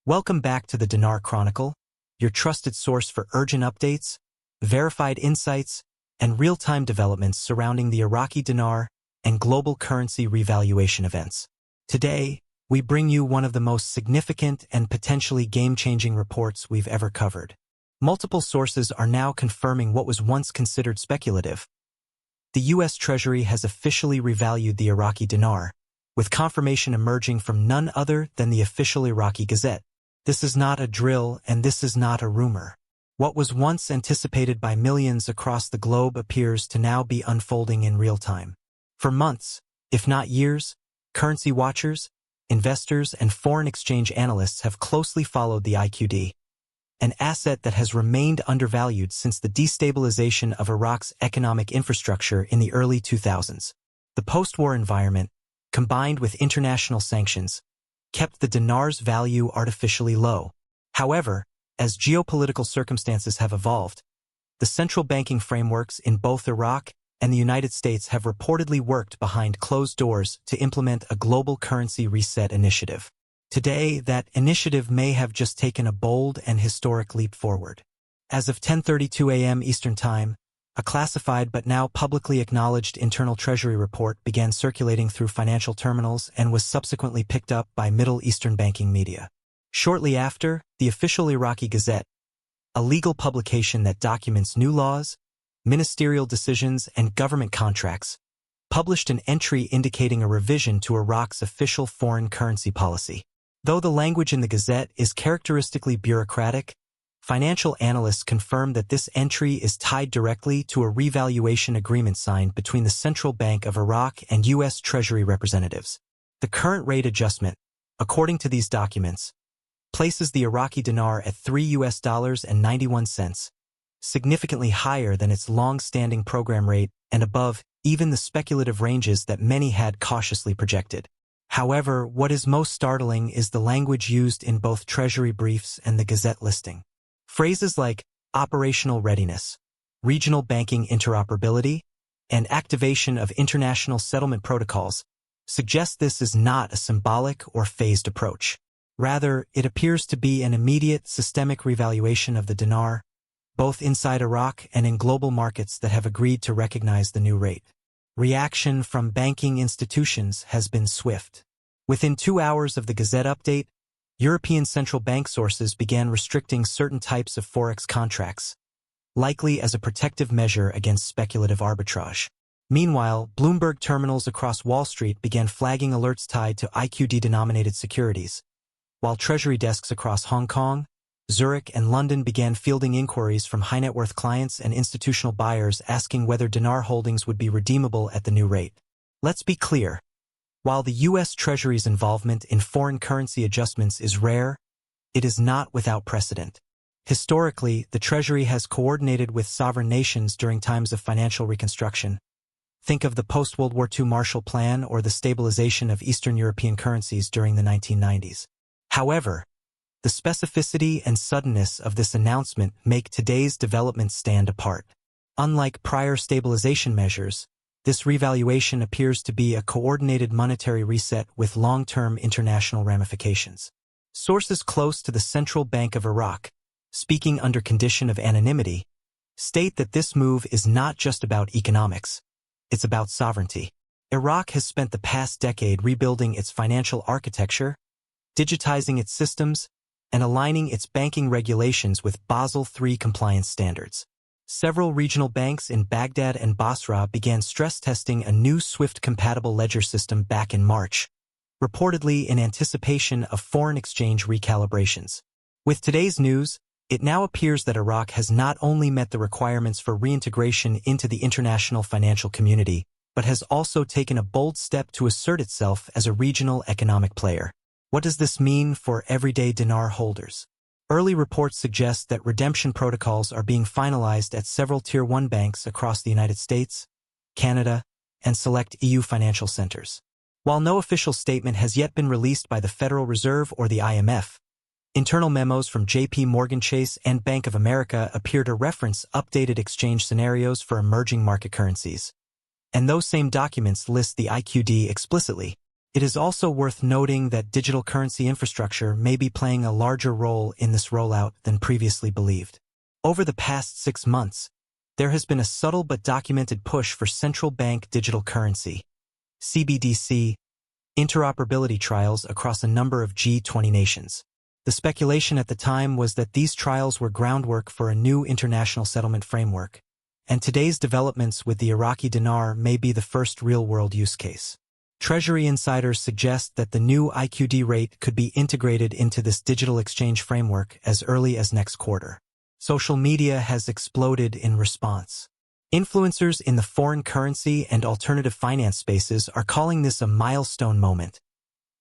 Welcome back to the Dinar Chronicle, your trusted source for urgent updates, verified insights, and real-time developments surrounding the Iraqi dinar and global currency revaluation events. Today, we bring you one of the most significant and potentially game-changing reports we've ever covered. Multiple sources are now confirming what was once considered speculative. The U.S. Treasury has officially revalued the Iraqi dinar, with confirmation emerging from none other than the official Iraqi Gazette. This is not a drill, and this is not a rumor. What was once anticipated by millions across the globe appears to now be unfolding in real time. For months, if not years, currency watchers, investors, and foreign exchange analysts have closely followed the IQD, an asset that has remained undervalued since the destabilization of Iraq's economic infrastructure in the early 2000s. The post-war environment, combined with international sanctions, kept the dinar's value artificially low. However, as geopolitical circumstances have evolved, the central banking frameworks in both Iraq and the United States have reportedly worked behind closed doors to implement a global currency reset initiative. Today, that initiative may have just taken a bold and historic leap forward. As of 10:32 a.m. Eastern Time, a classified but now publicly acknowledged internal Treasury report began circulating through financial terminals and was subsequently picked up by Middle Eastern banking media. Shortly after, the official Iraqi Gazette, a legal publication that documents new laws, ministerial decisions, and government contracts, published an entry indicating a revision to Iraq's official foreign currency policy. Though the language in the Gazette is characteristically bureaucratic, financial analysts confirm that this entry is tied directly to a revaluation agreement signed between the Central Bank of Iraq and U.S. Treasury representatives. The current rate adjustment, according to these documents, places the Iraqi dinar at $3.91, significantly higher than its long-standing program rate and above even the speculative ranges that many had cautiously projected. However, what is most startling is the language used in both Treasury briefs and the Gazette listing. Phrases like operational readiness, regional banking interoperability, and activation of international settlement protocols suggest this is not a symbolic or phased approach. Rather, it appears to be an immediate systemic revaluation of the dinar, both inside Iraq and in global markets that have agreed to recognize the new rate. Reaction from banking institutions has been swift. Within 2 hours of the Gazette update, European central bank sources began restricting certain types of forex contracts, likely as a protective measure against speculative arbitrage. Meanwhile, Bloomberg terminals across Wall Street began flagging alerts tied to IQD-denominated securities, while Treasury desks across Hong Kong, Zurich, and London began fielding inquiries from high-net-worth clients and institutional buyers asking whether dinar holdings would be redeemable at the new rate. Let's be clear. While the U.S. Treasury's involvement in foreign currency adjustments is rare, it is not without precedent. Historically, the Treasury has coordinated with sovereign nations during times of financial reconstruction. Think of the post-World War II Marshall Plan or the stabilization of Eastern European currencies during the 1990s. However, the specificity and suddenness of this announcement make today's developments stand apart. Unlike prior stabilization measures, this revaluation appears to be a coordinated monetary reset with long-term international ramifications. Sources close to the Central Bank of Iraq, speaking under condition of anonymity, state that this move is not just about economics, it's about sovereignty. Iraq has spent the past decade rebuilding its financial architecture, digitizing its systems, and aligning its banking regulations with Basel III compliance standards. Several regional banks in Baghdad and Basra began stress testing a new SWIFT-compatible ledger system back in March, reportedly in anticipation of foreign exchange recalibrations. With today's news, it now appears that Iraq has not only met the requirements for reintegration into the international financial community, but has also taken a bold step to assert itself as a regional economic player. What does this mean for everyday dinar holders? Early reports suggest that redemption protocols are being finalized at several Tier 1 banks across the United States, Canada, and select EU financial centers. While no official statement has yet been released by the Federal Reserve or the IMF, internal memos from JP Morgan Chase and Bank of America appear to reference updated exchange scenarios for emerging market currencies. And those same documents list the IQD explicitly. It is also worth noting that digital currency infrastructure may be playing a larger role in this rollout than previously believed. Over the past 6 months, there has been a subtle but documented push for central bank digital currency, CBDC, interoperability trials across a number of G20 nations. The speculation at the time was that these trials were groundwork for a new international settlement framework, and today's developments with the Iraqi dinar may be the first real-world use case. Treasury insiders suggest that the new IQD rate could be integrated into this digital exchange framework as early as next quarter. Social media has exploded in response. Influencers in the foreign currency and alternative finance spaces are calling this a milestone moment,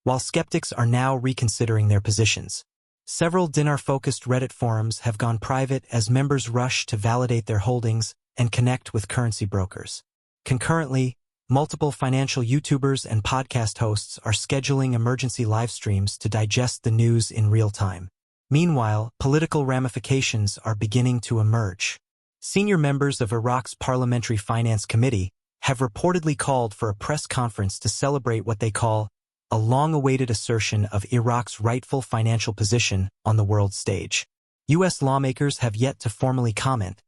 while skeptics are now reconsidering their positions. Several dinar-focused Reddit forums have gone private as members rush to validate their holdings and connect with currency brokers. Concurrently, multiple financial YouTubers and podcast hosts are scheduling emergency live streams to digest the news in real time. Meanwhile, political ramifications are beginning to emerge. Senior members of Iraq's Parliamentary Finance Committee have reportedly called for a press conference to celebrate what they call a long-awaited assertion of Iraq's rightful financial position on the world stage. U.S. lawmakers have yet to formally comment,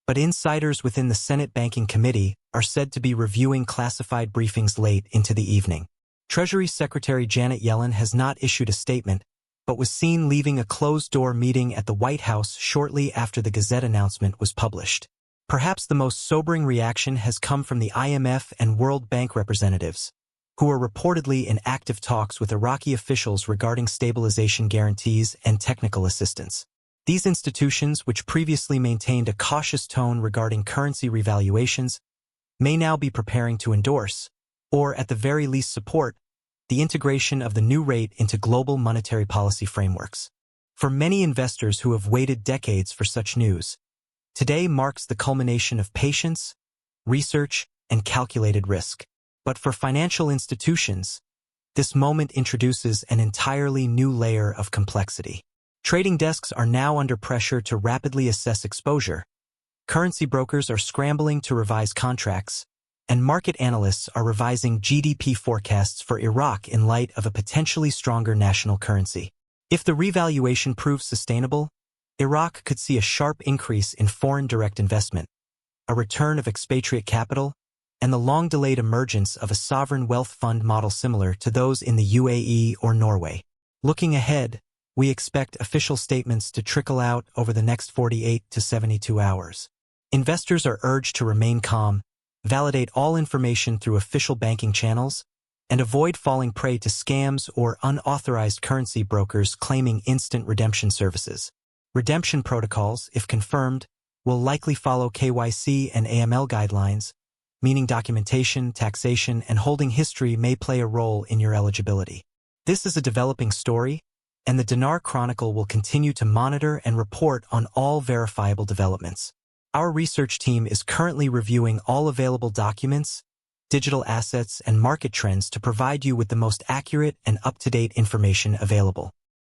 but insiders within the Senate Banking Committee are said to be reviewing classified briefings late into the evening. Treasury Secretary Janet Yellen has not issued a statement, but was seen leaving a closed-door meeting at the White House shortly after the Gazette announcement was published. Perhaps the most sobering reaction has come from the IMF and World Bank representatives, who are reportedly in active talks with Iraqi officials regarding stabilization guarantees and technical assistance. These institutions, which previously maintained a cautious tone regarding currency revaluations, may now be preparing to endorse, or at the very least support, the integration of the new rate into global monetary policy frameworks. For many investors who have waited decades for such news, today marks the culmination of patience, research, and calculated risk. But for financial institutions, this moment introduces an entirely new layer of complexity. Trading desks are now under pressure to rapidly assess exposure. Currency brokers are scrambling to revise contracts, and market analysts are revising GDP forecasts for Iraq in light of a potentially stronger national currency. If the revaluation proves sustainable, Iraq could see a sharp increase in foreign direct investment, a return of expatriate capital, and the long-delayed emergence of a sovereign wealth fund model similar to those in the UAE or Norway. Looking ahead, we expect official statements to trickle out over the next 48 to 72 hours. Investors are urged to remain calm, validate all information through official banking channels, and avoid falling prey to scams or unauthorized currency brokers claiming instant redemption services. Redemption protocols, if confirmed, will likely follow KYC and AML guidelines, meaning documentation, taxation, and holding history may play a role in your eligibility. This is a developing story, and the Dinar Chronicle will continue to monitor and report on all verifiable developments. Our research team is currently reviewing all available documents, digital assets, and market trends to provide you with the most accurate and up-to-date information available.